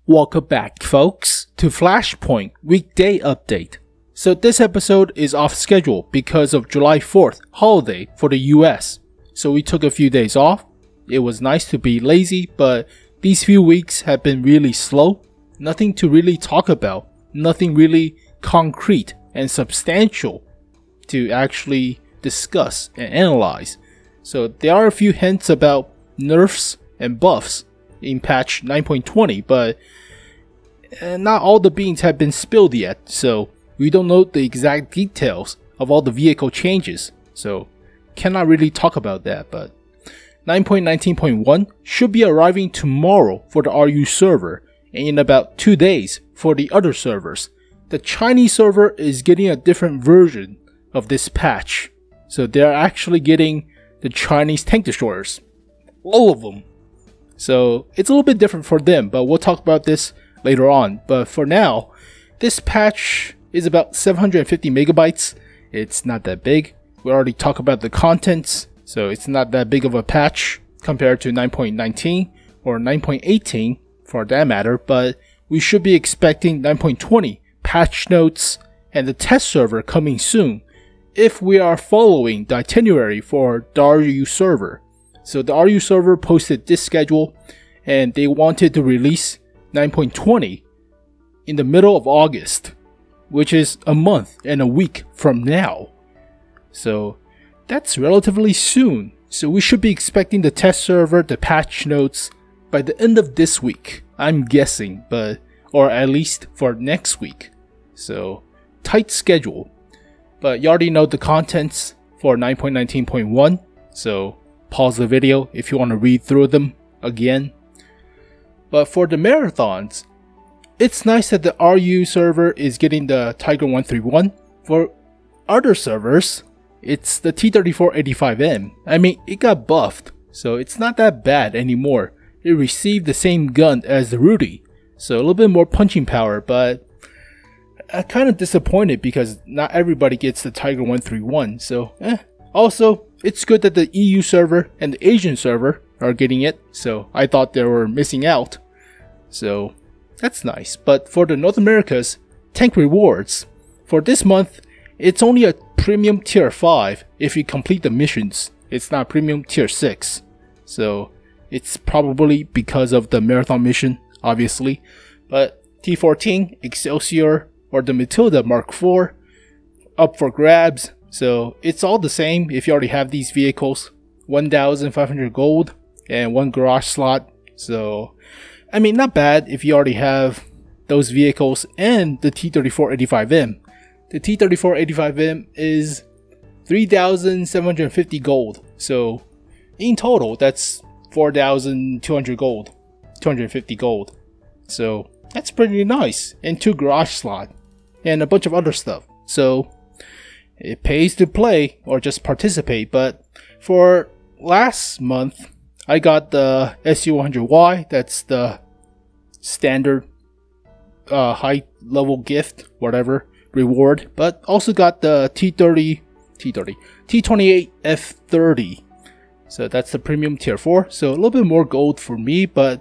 Welcome back, folks, to FlashPoint Weekday Update. So this episode is off schedule because of July 4th holiday for the US. So we took a few days off. It was nice to be lazy, but these few weeks have been really slow. Nothing to really talk about. Nothing really concrete and substantial to actually discuss and analyze. So there are a few hints about nerfs and buffs in patch 9.20, but not all the beans have been spilled yet, so we don't know the exact details of all the vehicle changes, so cannot really talk about that. But 9.19.1 should be arriving tomorrow for the RU server and in about 2 days for the other servers. The Chinese server is getting a different version of this patch, so they're actually getting the Chinese tank destroyers, all of them. So it's a little bit different for them, but we'll talk about this later on. But for now, this patch is about 750 megabytes. It's not that big. We already talked about the contents, so it's not that big of a patch compared to 9.19 or 9.18 for that matter, but we should be expecting 9.20 patch notes and the test server coming soon if we are following the itinerary for the RU server. So the RU server posted this schedule and they wanted to release 9.20 in the middle of August, which is a month and a week from now. So that's relatively soon. So we should be expecting the test server, the patch notes by the end of this week, I'm guessing, but or at least for next week. So tight schedule. But you already know the contents for 9.19.1, so pause the video if you want to read through them again. But for the marathons, it's nice that the RU server is getting the Tiger 131. For other servers, it's the T-34-85M. I mean, it got buffed, so it's not that bad anymore. It received the same gun as the Rudy, so a little bit more punching power, but I'm kind of disappointed because not everybody gets the Tiger 131, so Also, it's good that the EU server and the Asian server are getting it, so I thought they were missing out. So that's nice. But for the North Americas, TankRewards, for this month, it's only a premium tier 5 if you complete the missions. It's not premium tier 6. So it's probably because of the marathon mission, obviously. But T14, Excelsior, or the Matilda Mark IV, up for grabs. So it's all the same if you already have these vehicles. 1,500 gold and 1 garage slot. So, I mean, not bad if you already have those vehicles and the T-34-85M. The T-34-85M is 3,750 gold. So, in total, that's 4,200 gold. 250 gold. So, that's pretty nice. And 2 garage slot. And a bunch of other stuff. So, it pays to play or just participate. But for last month, I got the SU100Y. That's the standard high level gift, whatever, reward. But also got the T28F30. So that's the premium tier 4. So a little bit more gold for me. But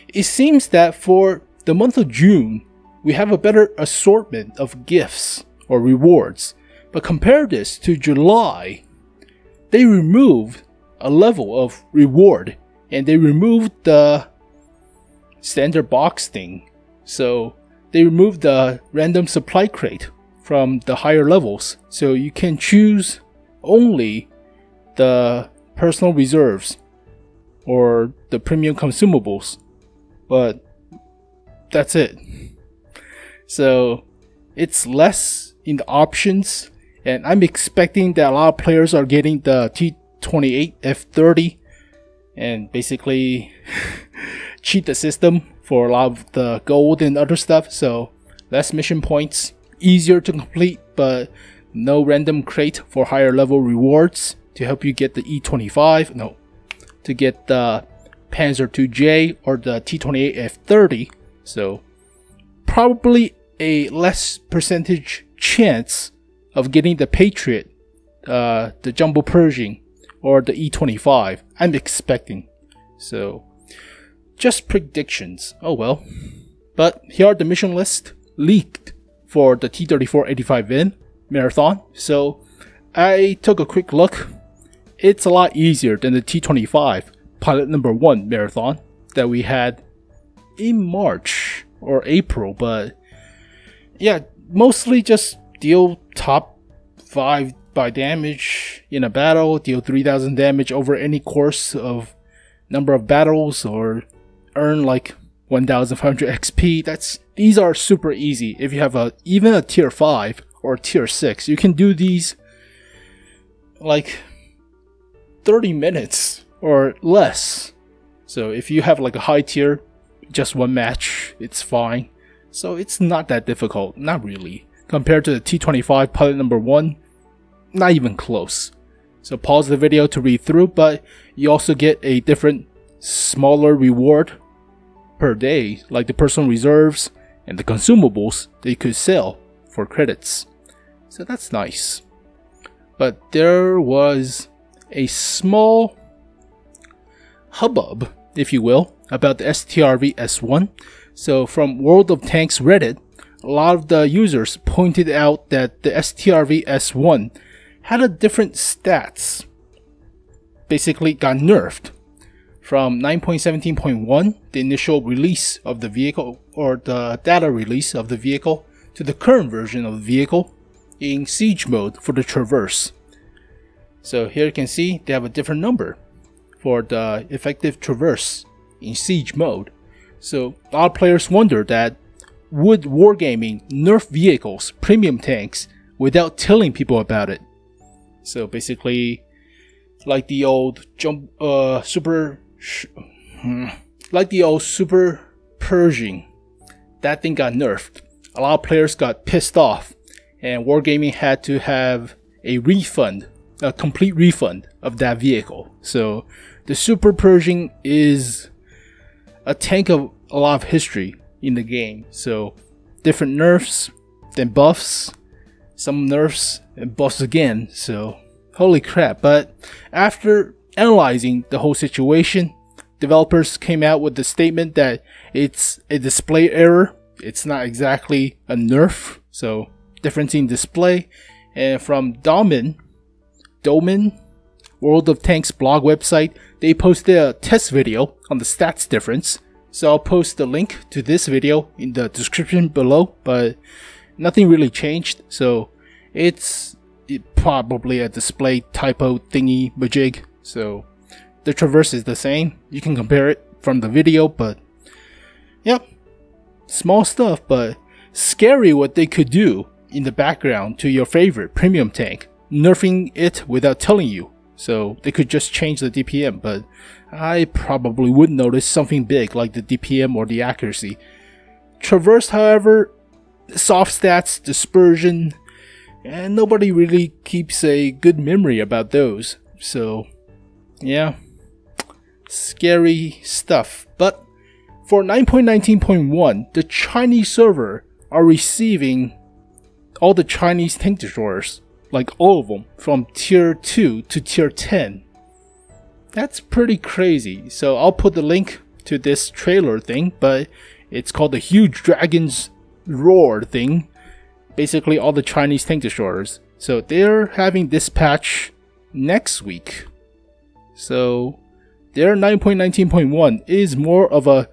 it seems that for the month of June, we have a better assortment of gifts or rewards. But compare this to July, they removed a level of reward and they removed the standard box thing. So they removed the random supply crate from the higher levels. So you can choose only the personal reserves or the premium consumables. But that's it. So it's less in the options. And I'm expecting that a lot of players are getting the T28F30 and basically cheat the system for a lot of the gold and other stuff. So less mission points, easier to complete, but no random crate for higher level rewards to help you get the E25. No, to get the Panzer II-J or the T28F30. So probably a less percentage chance of getting the Patriot, the Jumbo Pershing, or the E25. I'm expecting. So, just predictions. Oh well. But here are the mission lists leaked for the T-34-85M marathon. So I took a quick look. It's a lot easier than the T-25 pilot number 1 marathon that we had in March or April. But yeah, mostly just deal top 5 by damage in a battle, deal 3000 damage over any course of number of battles, or earn like 1500 XP. These are super easy. If you have even a tier 5 or tier 6, you can do these like 30 minutes or less. So if you have like a high tier, just one match, it's fine. So it's not that difficult, not really. Compared to the T-25 pilot number 1, not even close. So pause the video to read through, but you also get a different, smaller reward per day, like the personal reserves and the consumables that you could sell for credits. So that's nice. But there was a small hubbub, if you will, about the Strv S1. So from World of Tanks Reddit, a lot of the users pointed out that the Strv S1 had a different stats. Basically got nerfed from 9.17.1, the initial release of the vehicle, or the data release of the vehicle, to the current version of the vehicle in siege mode for the traverse. So here you can see they have a different number for the effective traverse in siege mode. So a lot of players wonder that would wargaming nerf vehicles, premium tanks, without telling people about it. So basically, like the old super Pershing, that thing got nerfed. A lot of players got pissed off, and wargaming had to have a refund, a complete refund of that vehicle. So the Super Pershing is a tank of a lot of history in the game. So different nerfs, then buffs, some nerfs and buffs again. So holy crap. But after analyzing the whole situation, developers came out with the statement that it's a display error. It's not exactly a nerf. So difference in display. And from Domin, World of Tanks blog website, they posted a test video on the stats difference. So I'll post the link to this video in the description below, but nothing really changed. So it's probably a display typo thingy majig. So the traverse is the same. You can compare it from the video, but yep, small stuff, but scary what they could do in the background to your favorite premium tank, nerfing it without telling you. So they could just change the DPM, but I probably would notice something big like the DPM or the accuracy. Traverse, however, soft stats, dispersion, and nobody really keeps a good memory about those. So yeah, scary stuff. But for 9.19.1, the Chinese server are receiving all the Chinese tank destroyers, like all of them, from tier 2 to tier 10. That's pretty crazy. So I'll put the link to this trailer thing, but it's called the Huge Dragon's Roar thing. Basically all the Chinese tank destroyers. So they're having this patch next week. So their 9.19.1 is more of a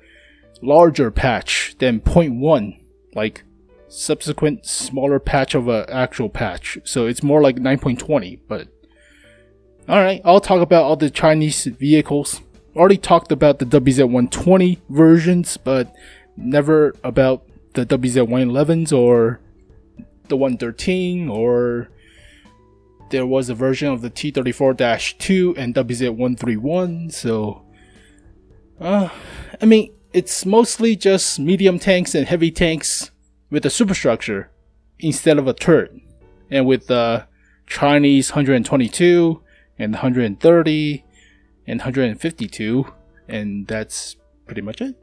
larger patch than 0.1, like subsequent smaller patch of an actual patch. So it's more like 9.20, but alright, I'll talk about all the Chinese vehicles. Already talked about the WZ-120 versions, but never about the WZ-111s or the 113, or there was a version of the T-34-2 and WZ-131. So I mean, it's mostly just medium tanks and heavy tanks with a superstructure instead of a turret, and with the Chinese 122 and 130 and 152, and that's pretty much it.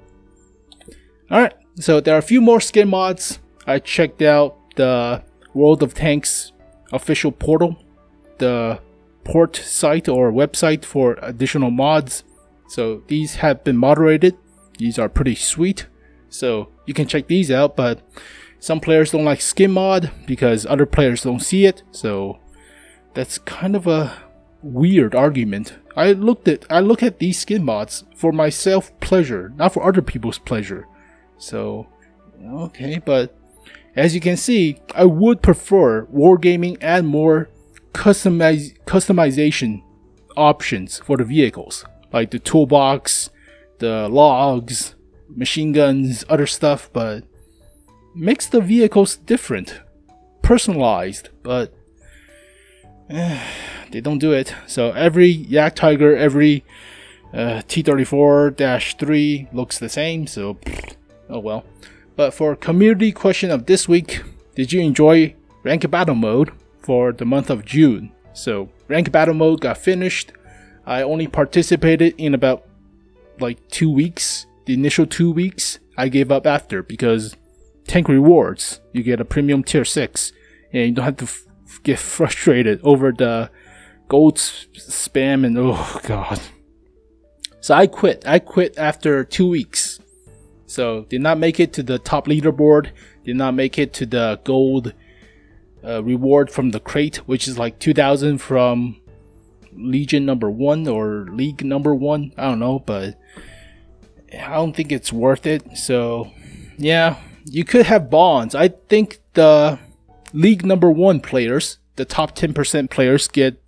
Alright, so there are a few more skin mods. I checked out the World of Tanks official portal, the port site or website for additional mods. So these have been moderated. These are pretty sweet. So you can check these out, but some players don't like skin mod because other players don't see it. So that's kind of a weird argument. I look at these skin mods for my self pleasure, not for other people's pleasure. So okay, but as you can see, I would prefer wargaming and more customization options for the vehicles, like the toolbox, the logs, machine guns, other stuff, but makes the vehicles different, personalized, but they don't do it. So every Yak Tiger, every T-34-3 looks the same, so oh well. But for community question of this week, did you enjoy Ranked Battle Mode for the month of June? So Ranked Battle Mode got finished. I only participated in about like 2 weeks. The initial 2 weeks I gave up after because TankRewards, you get a premium tier 6 and you don't have to get frustrated over the gold spam and oh god. So I quit after 2 weeks. So did not make it to the top leaderboard, did not make it to the gold reward from the crate, which is like 2,000 from Legion number 1 or League number 1, I don't know, but I don't think it's worth it. So yeah, you could have bonds. I think the League number 1 players, the top 10% players, get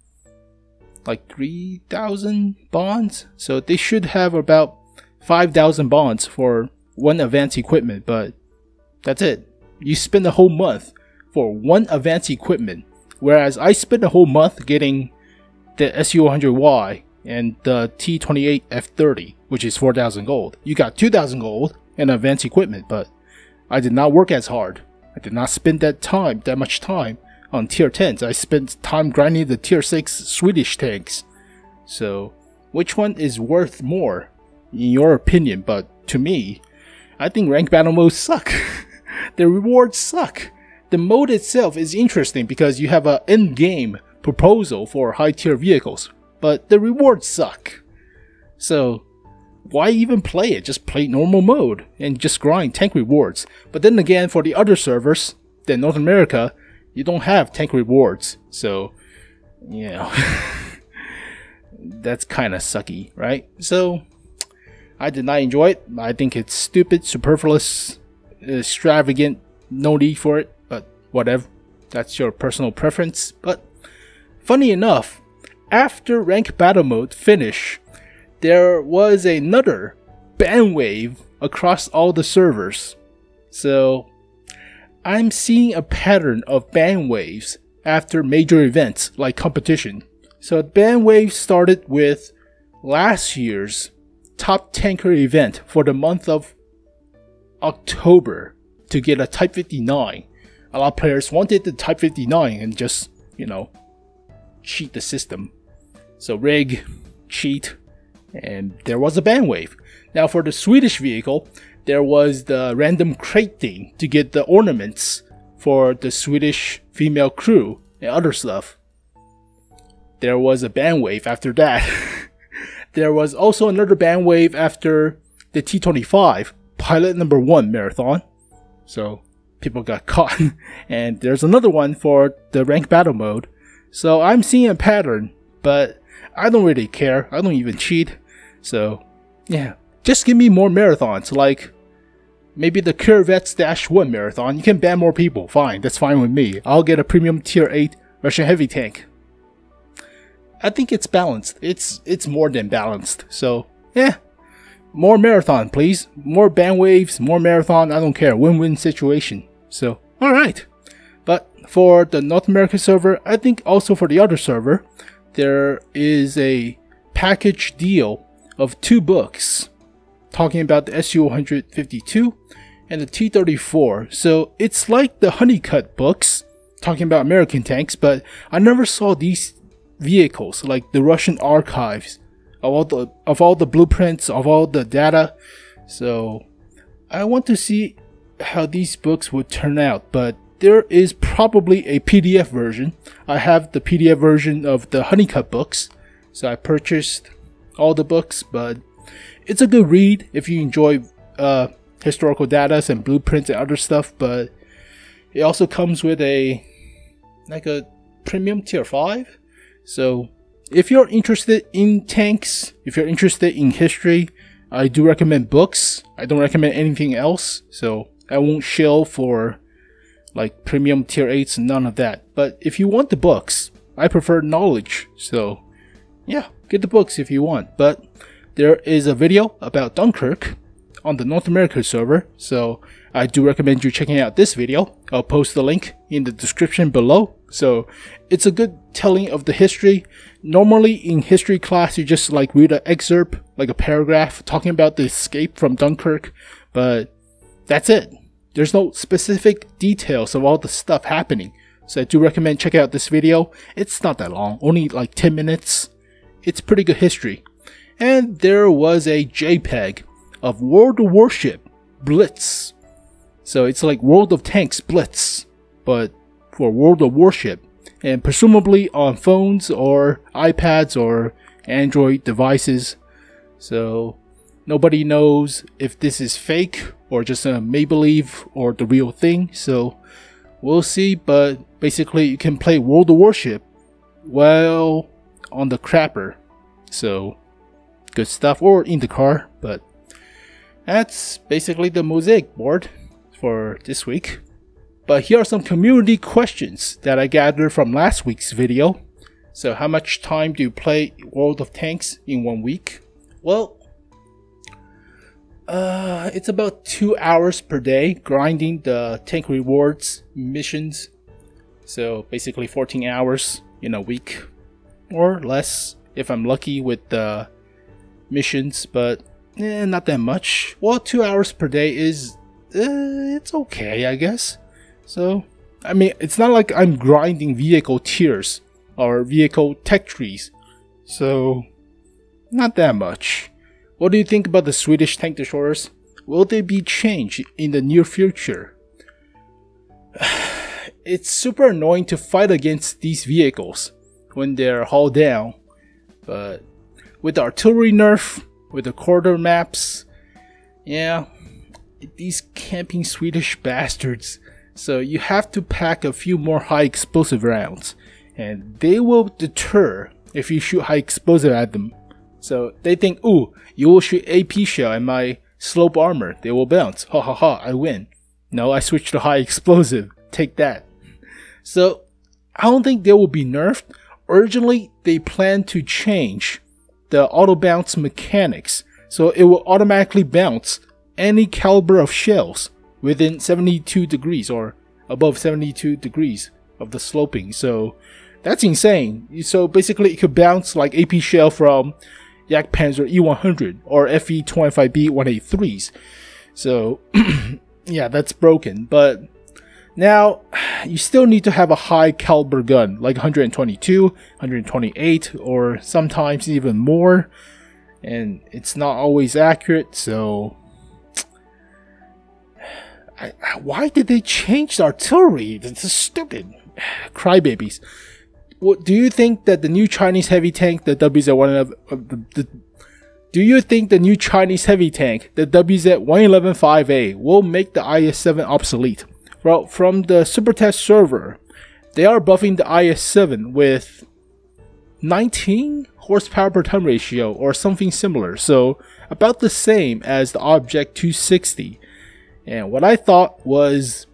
like 3,000 bonds, so they should have about 5,000 bonds for one advanced equipment, but that's it. You spend a whole month for one advanced equipment, whereas I spent a whole month getting the SU-100Y and the T-28-F30, which is 4,000 gold. You got 2,000 gold and advanced equipment, but I did not work as hard. I did not spend that much time on tier 10s. I spent time grinding the tier 6 Swedish tanks. So which one is worth more in your opinion? But to me, I think ranked battle modes suck. The rewards suck. The mode itself is interesting because you have an end game proposal for high tier vehicles, but the rewards suck. So why even play it? Just play normal mode and just grind tank rewards. But then again, for the other servers, then North America, you don't have tank rewards. So, you know, that's kind of sucky, right? So I did not enjoy it. I think it's stupid, superfluous, extravagant, no need for it, but whatever. That's your personal preference. But funny enough, after Ranked Battle Mode finish, there was another ban wave across all the servers. So I'm seeing a pattern of ban waves after major events like competition. So the ban wave started with last year's top tanker event for the month of October to get a Type 59. A lot of players wanted the Type 59 and just, you know, cheat the system. So rig, cheat, and there was a ban wave. Now for the Swedish vehicle, there was the random crate thing to get the ornaments for the Swedish female crew and other stuff. There was a ban wave after that. There was also another ban wave after the T-25 pilot number 1 marathon. So people got caught. And there's another one for the ranked battle mode. So I'm seeing a pattern, but I don't really care. I don't even cheat. So yeah, just give me more marathons, like maybe the Corvettes-1 marathon. You can ban more people, fine, that's fine with me. I'll get a premium tier 8 Russian heavy tank. I think it's balanced. It's more than balanced. So yeah, more marathon please. More ban waves, more marathon, I don't care. Win-win situation. So alright. But for the North American server, I think also for the other server, there is a package deal of 2 books talking about the SU-152 and the T-34. So it's like the Honeycut books talking about American tanks, but I never saw these vehicles, like the Russian archives of all the blueprints, of all the data. So I want to see how these books would turn out, but there is probably a PDF version. I have the PDF version of the Honeycut books, so I purchased all the books, but it's a good read if you enjoy historical data and blueprints and other stuff, but it also comes with a premium tier 5. So if you're interested in tanks, if you're interested in history, I do recommend books. I don't recommend anything else, so I won't shill for like premium tier 8s, none of that. But if you want the books, I prefer knowledge, so yeah, get the books if you want. But there is a video about Dunkirk on the North America server, so I do recommend you checking out this video. I'll post the link in the description below. So it's a good telling of the history. Normally in history class you just like read an excerpt, like a paragraph talking about the escape from Dunkirk, but that's it. There's no specific details of all the stuff happening. So I do recommend checking out this video. It's not that long, only like 10 minutes. It's pretty good history. And there was a JPEG of World of Warship Blitz. So it's like World of Tanks Blitz, but for World of Warship, and presumably on phones or iPads or Android devices. So nobody knows if this is fake or just a make-believe or the real thing, so we'll see. But basically you can play World of Warship while on the crapper, so good stuff, or in the car. But that's basically the Mosaic board for this week. But here are some community questions that I gathered from last week's video. So how much time do you play World of Tanks in 1 week? Well, it's about 2 hours per day grinding the TankRewards missions. So basically 14 hours in a week, or less if I'm lucky with the missions, but not that much. Well, 2 hours per day is it's okay, I guess. So I mean, it's not like I'm grinding vehicle tiers or vehicle tech trees, so not that much. What do you think about the Swedish tank destroyers? Will they be changed in the near future? It's super annoying to fight against these vehicles when they're hauled down, but with the artillery nerf, with the corridor maps, yeah, these camping Swedish bastards. So you have to pack a few more high explosive rounds, and they will deter if you shoot high explosive at them. So they think, ooh, you will shoot AP shell at my slope armor, they will bounce, ha ha ha, I win. No, I switched to high explosive, take that. So I don't think they will be nerfed. Originally they planned to change the auto bounce mechanics, so it will automatically bounce any caliber of shells within 72 degrees or above 72 degrees of the sloping. So that's insane. So basically it could bounce like AP shell from Jagdpanzer E100 or FE25B 183s. So yeah, that's broken. But now you still need to have a high caliber gun like 122, 128, or sometimes even more, and it's not always accurate. So why did they change the artillery? This is stupid. Crybabies. What do you think that the new Chinese heavy tank, the WZ-111, do you think the new Chinese heavy tank, the WZ-111-5A, will make the IS-7 obsolete? Well, from the super test server, they are buffing the IS-7 with 19 horsepower per ton ratio or something similar, so about the same as the Object 260. And what I thought was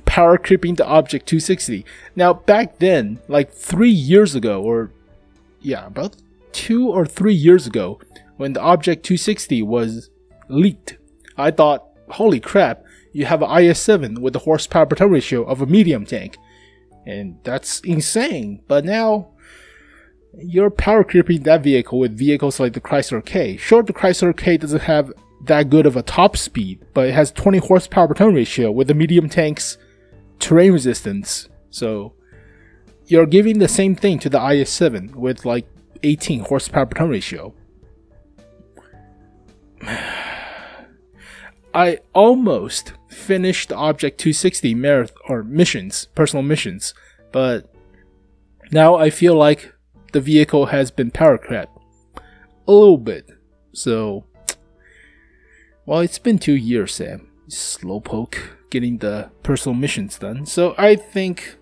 power creeping the Object 260. Now back then, like 3 years ago, or yeah, about 2 or 3 years ago, when the Object 260 was leaked, I thought, holy crap, you have an IS-7 with the horsepower per ton ratio of a medium tank, and that's insane. But now you're power creeping that vehicle with vehicles like the Chrysler K. Sure, the Chrysler K doesn't have that good of a top speed, but it has 20 horsepower per ton ratio with the medium tank's terrain resistance. So you're giving the same thing to the IS-7 with like 18 horsepower per ton ratio. I almost finished the Object 260 missions, personal missions, but now I feel like the vehicle has been power crept a little bit. So Well, it's been 2 years, Sam. Slowpoke getting the personal missions done. So I think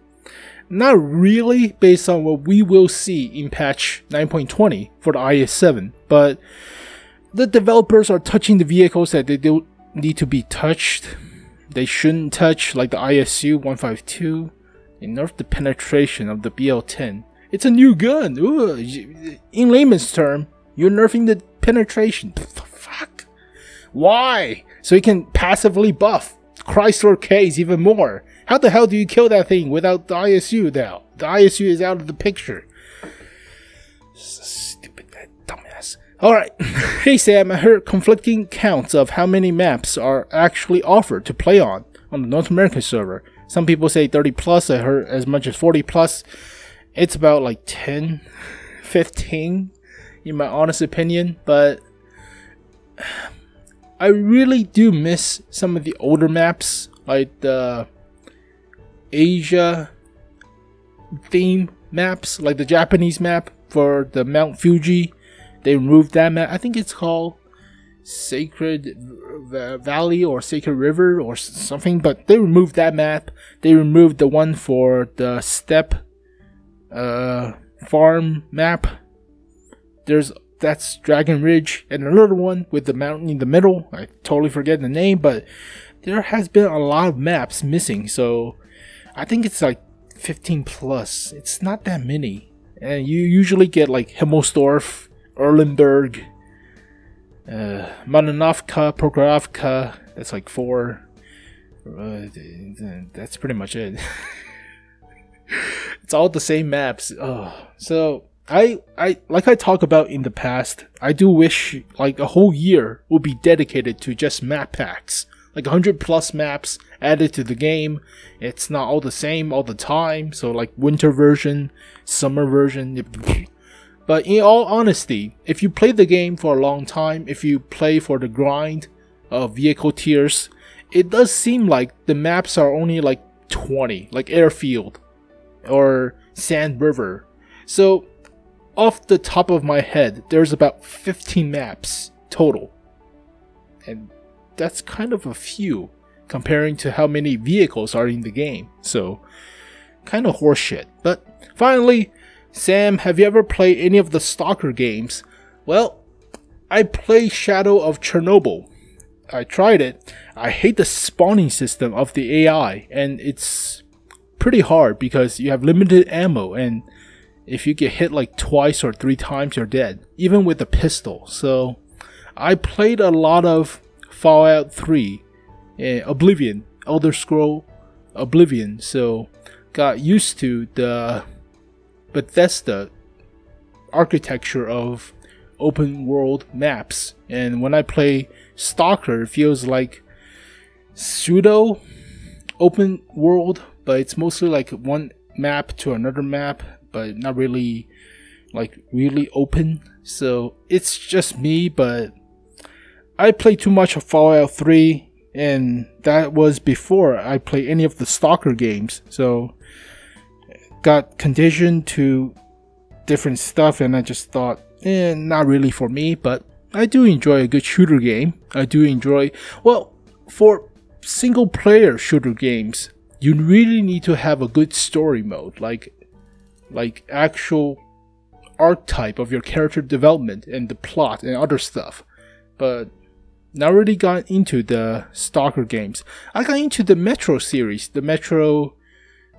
not really based on what we will see in patch 9.20 for the IS-7, but the developers are touching the vehicles that they don't need to be touched. They shouldn't touch, like the ISU-152. They nerfed the penetration of the BL-10. It's a new gun. Ooh, in layman's term, you're nerfing the penetration. Fuck. Why? So you can passively buff Chrysler K's even more. How the hell do you kill that thing without the ISU now? The ISU is out of the picture. Stupid, that dumbass. Alright. Hey Sam, I heard conflicting counts of how many maps are actually offered to play on the North American server. Some people say 30 plus, I heard as much as 40 plus. It's about like 10, 15 in my honest opinion, but I really do miss some of the older maps, like the Asia theme maps, like the Japanese map for the Mount Fuji. They removed that map. I think it's called Sacred Valley or Sacred River or something, but they removed that map. They removed the one for the Steppe farm map. That's Dragon Ridge, and another one with the mountain in the middle. I totally forget the name, but there has been a lot of maps missing, so I think it's like 15 plus. It's not that many, and you usually get like Himmelsdorf, Erlenberg, Mananovka, Prokhorovka. That's like 4. That's pretty much it. It's all the same maps. So I like I talked about in the past, I do wish like a whole year would be dedicated to just map packs. Like 100 plus maps added to the game. It's not all the same all the time. So like winter version, summer version. But in all honesty, if you play the game for a long time, if you play for the grind of vehicle tiers, it does seem like the maps are only like 20, like Airfield or Sand River. So off the top of my head, there's about 15 maps total. And that's kind of a few comparing to how many vehicles are in the game. So kind of horseshit. But finally, Sam, have you ever played any of the Stalker games? Well, I play Shadow of Chernobyl. I tried it. I hate the spawning system of the AI, and it's pretty hard because you have limited ammo, and if you get hit like twice or 3 times, you're dead, even with a pistol. So I played a lot of Fallout 3, Oblivion, Elder Scroll Oblivion, so got used to the Bethesda architecture of open world maps. And when I play Stalker, it feels like pseudo open world, but it's mostly like one map to another map, but not really like really open. So it's just me, but I played too much of Fallout 3, and that was before I played any of the Stalker games. So got conditioned to different stuff, and I just thought, not really for me. But I do enjoy a good shooter game. I do enjoy, well, for single player shooter games, you really need to have a good story mode, like actual archetype of your character development and the plot and other stuff. But not really got into the Stalker games. I got into the Metro series, the Metro,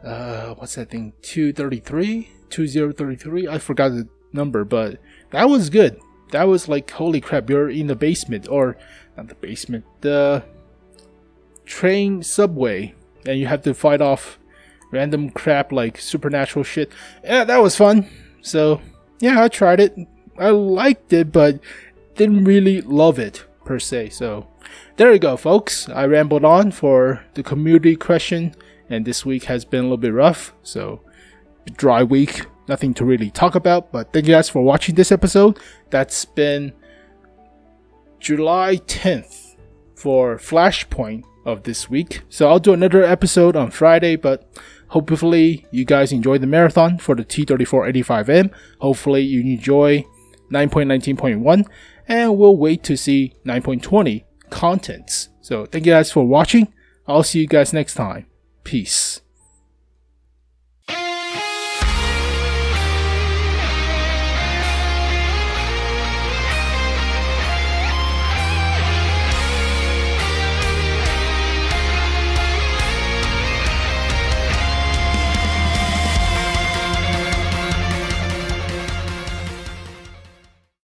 what's that thing, 2033, I forgot the number, but that was good. That was like, holy crap, you're in the basement, or not the basement, the train subway, and you have to fight off random crap like supernatural shit. Yeah, that was fun. So yeah, I tried it. I liked it, but didn't really love it per se. So there you go, folks. I rambled on for the community question, and this week has been a little bit rough, so dry week, nothing to really talk about. But thank you guys for watching this episode. That's been July 10th for FlashPoint of this week. So I'll do another episode on Friday, but hopefully you guys enjoy the marathon for the T-34-85M. Hopefully you enjoy 9.19.1, and we'll wait to see 9.20 contents. So thank you guys for watching. I'll see you guys next time. Peace.